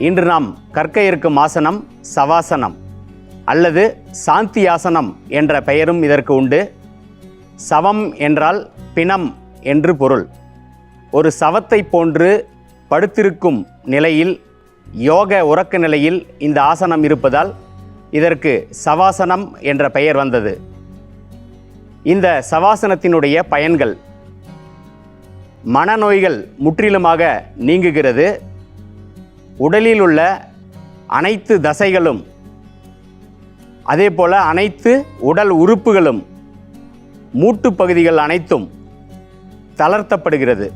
இன்று நாம் கற்க இருக்கும் ஆசனம் சவாசனம் அல்லது சாந்தியாசனம் என்ற பெயரும் இதற்கு உண்டு. சவம் என்றால் பிணம் என்று பொருள். ஒரு சவத்தை போன்று படுத்திருக்கும் நிலையில் யோக உறக்க நிலையில் இந்த ஆசனம் இருப்பதால் இதற்கு சவாசனம் என்ற பெயர் வந்தது. இந்த சவாசனத்தினுடைய பயன்கள்: மனநோய்கள் முற்றிலுமாக நீங்குகிறது. உடலில் உள்ள அனைத்து தசைகளும் அதேபோல அனைத்து உடல் உறுப்புகளும் மூட்டு பகுதிகள் அனைத்தும் தளர்த்தப்படுகிறது.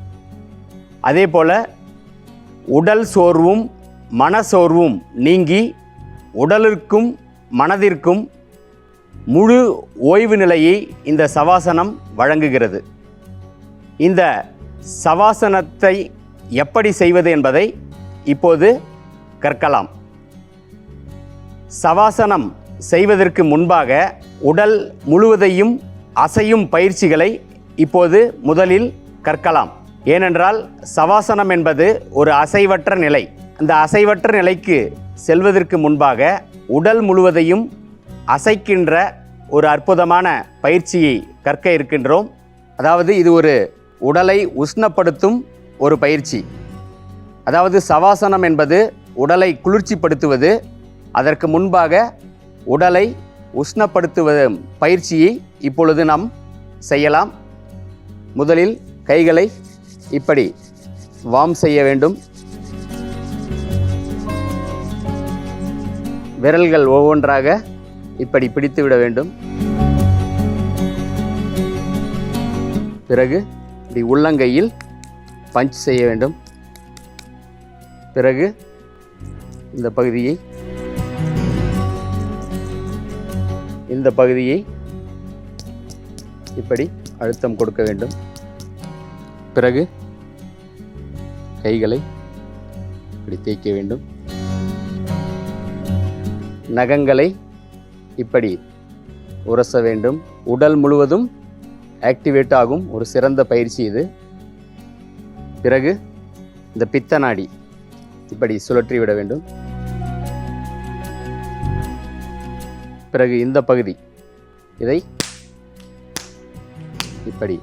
அதேபோல உடல் சோர்வும் மனசோர்வும் நீங்கி உடலிற்கும் மனதிற்கும் முழு ஓய்வு நிலையை இந்த சவாசனம் வழங்குகிறது. இந்த சவாசனத்தை எப்படி செய்வது என்பதை இப்போது கற்கலாம். சவாசனம் செய்வதற்கு முன்பாக உடல் முழுவதையும் அசையும் பயிற்சிகளை இப்போது முதலில் கற்கலாம். ஏனென்றால் சவாசனம் என்பது ஒரு அசைவற்ற நிலை. அந்த அசைவற்ற நிலைக்கு செல்வதற்கு முன்பாக உடல் முழுவதையும் அசைக்கின்ற ஒரு அற்புதமான பயிற்சியை கற்க இருக்கின்றோம். அதாவது இது ஒரு உடலை உஷ்ணப்படுத்தும் ஒரு பயிற்சி. அதாவது சவாசனம் என்பது உடலை குளிர்ச்சிப்படுத்துவது. அதற்கு முன்பாக உடலை உஷ்ணப்படுத்துவது பயிற்சியை இப்பொழுது நாம் செய்யலாம். முதலில் கைகளை இப்படி வார்ம் செய்ய வேண்டும். விரல்கள் ஒவ்வொன்றாக இப்படி பிடித்து விட வேண்டும். பிறகு இப்படி உள்ளங்கையில் பஞ்ச் செய்ய வேண்டும். பிறகு இந்த பகுதியை இப்படி அழுத்தம் கொடுக்க வேண்டும். பிறகு கைகளை இப்படி தேய்க்க வேண்டும். நகங்களை இப்படி உரச வேண்டும். உடல் முழுவதும் ஆக்டிவேட் ஆகும் ஒரு சிறந்த பயிற்சி இது. பிறகு இந்த பித்த நாடி இப்படி சுழற்றி விட வேண்டும். பிறகு இந்த பகுதி இதை இப்படி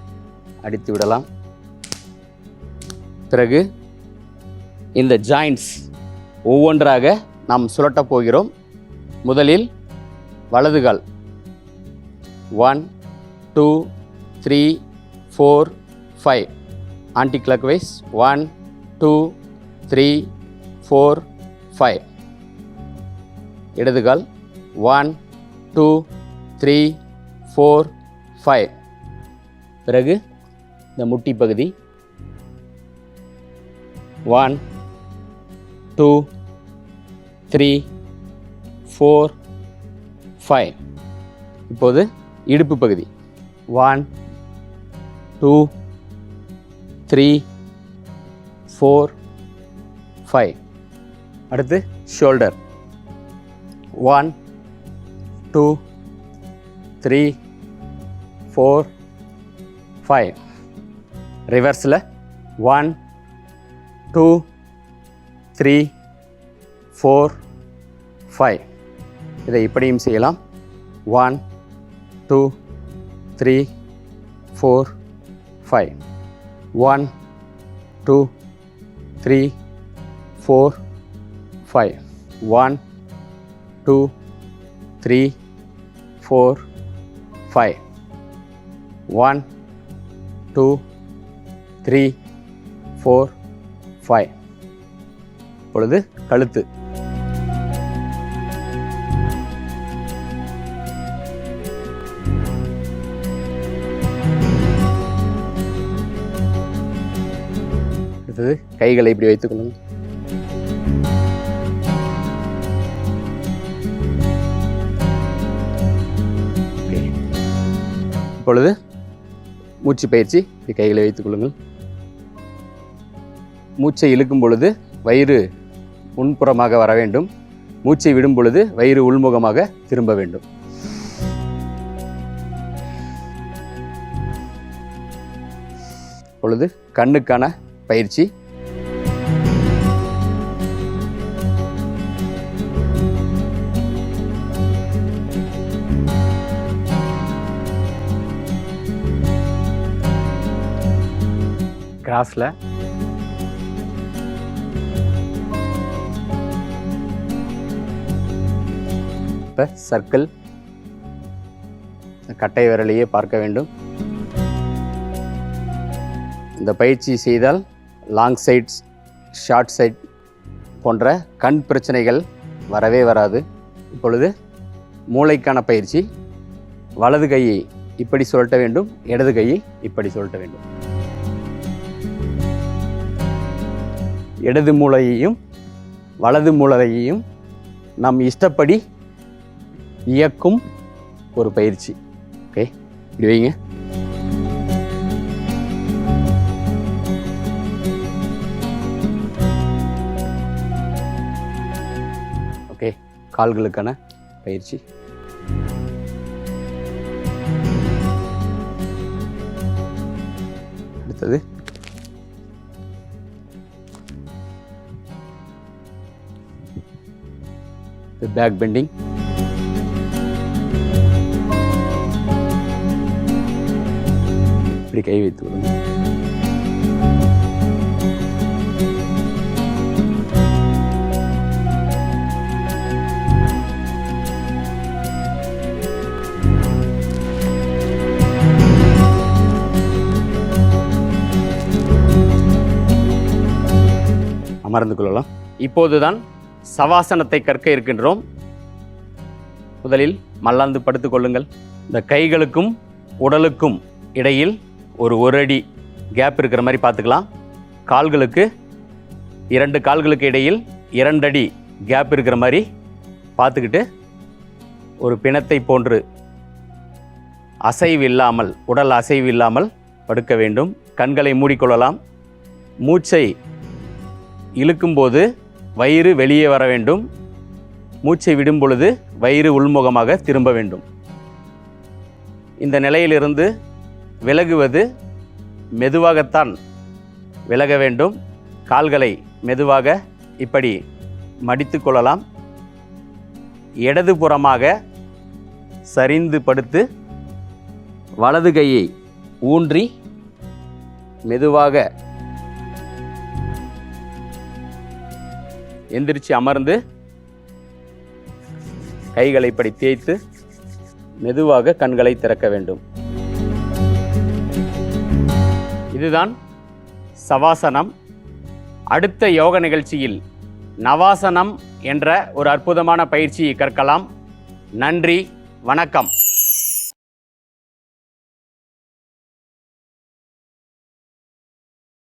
அடித்து விடலாம். பிறகு இந்த ஜாயிண்ட்ஸ் ஒவ்வொன்றாக நாம் சுழட்டப் போகிறோம். முதலில் வலது கால் 1 2 3 4 5 ஆன்டி கிளாக் வைஸ் 1 2 3 4 5. இடது கால் 1 2 3 4 5. பிறகு இந்த முட்டி பகுதி 1 2 3 4 5. இப்போது இடுப்பு பகுதி 1 2 3 4 5. அடுத்து ஷோல்டர் 1 2 3 4 5. ரிவர்ஸில் 1 2 3 4 5. இதை இப்படியும் செய்யலாம். 1 2 3 4 5. 1 2 3 4 5. 1 2 3 4 5. 1 2 3 4 5. இப்பொழுது கழுத்து அடுத்தது கைகளை இப்படி வைத்துக் கொள்ளுங்கள். இப்பொழுது மூச்சு பயிற்சி. கைகளை வைத்துக் கொள்ளுங்கள். மூச்சை இழுக்கும் பொழுது வயிறு முன்புறமாக வர வேண்டும். மூச்சை விடும் பொழுது வயிறு உள்முகமாக திரும்ப வேண்டும். இப்பொழுது கண்ணுக்கான பயிற்சி. கிராஸில். இப்போ சர்க்கிள், கட்டை விரலையே பார்க்க வேண்டும். இந்த பயிற்சி செய்தால் லாங் சைட்ஸ், ஷார்ட் சைட் போன்ற கண் பிரச்சனைகள் வரவே வராது. இப்பொழுது மூளைக்கான பயிற்சி. வலது கையை இப்படி சுழட்ட வேண்டும், இடது கையை இப்படி சுழட்ட வேண்டும். இடது மூளையையும் வலது மூளையையும் நம் இஷ்டப்படி இயக்கும் ஒரு பயிற்சி. ஓகே, இப்படி வைங்க. ஓகே, கால்களுக்கான பயிற்சி. அடுத்தது பேக் பெண்டிங். இப்படி கை வைத்து விடுங்க. அமர்ந்து கொள்ளலாம். இப்போதுதான் சவாசனத்தை கற்க இருக்கின்றோம். முதலில் மல்லாந்து படுத்துக் கொள்ளுங்கள். இந்த கைகளுக்கும் உடலுக்கும் இடையில் ஒரு அடி கேப் இருக்கிற மாதிரி பார்த்துக்கலாம். கால்களுக்கு, 2 கால்களுக்கு இடையில் 2 அடி கேப் இருக்கிற மாதிரி பார்த்துக்கிட்டு ஒரு பிணத்தை போன்று அசைவு இல்லாமல், உடல் அசைவு இல்லாமல் படுக்க வேண்டும். கண்களை மூடிக்கொள்ளலாம். மூச்சை இழுக்கும்போது வயிறு வெளியே வர வேண்டும். மூச்சை விடும் பொழுது வயிறு உள்முகமாக திரும்ப வேண்டும். இந்த நிலையிலிருந்து விலகுவது மெதுவாகத்தான் விலக வேண்டும். கால்களை மெதுவாக இப்படி மடித்து கொள்ளலாம். இடதுபுறமாக சரிந்து படுத்து வலது கையை ஊன்றி மெதுவாக எந்திரிச்சு அமர்ந்து கைகளை இப்படி தேய்த்து மெதுவாக கண்களை திறக்க வேண்டும். இதுதான் சவாசனம். அடுத்த யோக நிகழ்ச்சியில் நவாசனம் என்ற ஒரு அற்புதமான பயிற்சியை கற்கலாம். நன்றி, வணக்கம்.